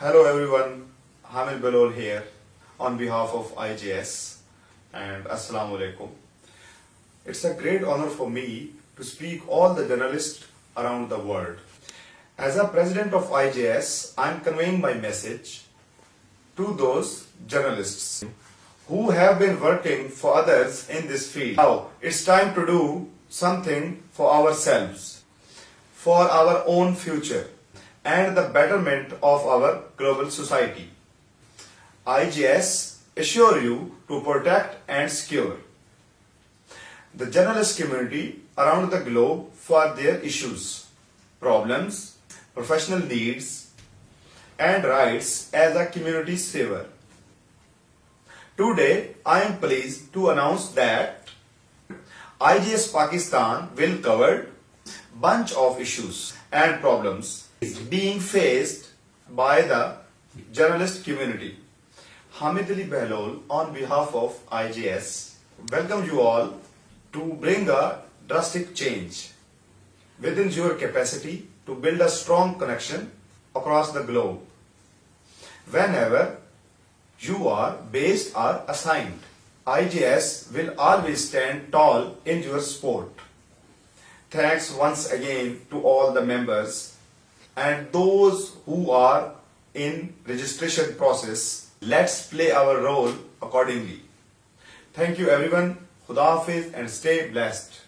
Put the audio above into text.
Hello everyone, Hamid Balol here on behalf of IJS and Assalamu Alaikum. It's a great honor for me to speak all the journalists around the world. As a president of IJS, I'm conveying my message to those journalists who have been working for others in this field. Now, it's time to do something for ourselves, for our own future, and the betterment of our global society. IJS assure you to protect and secure the journalist community around the globe for their issues, problems, professional needs, and rights as a community saver. Today, I am pleased to announce that IJS Pakistan will cover bunch of issues and problems being faced by the journalist community. Hamid Ali Behlol on behalf of IJS welcome you all to bring a drastic change within your capacity to build a strong connection across the globe whenever you are based or assigned. IJS will always stand tall in your support. Thanks once again to all the members and those who are in registration process. Let's play our role accordingly. Thank you everyone. Khuda Hafiz and stay blessed.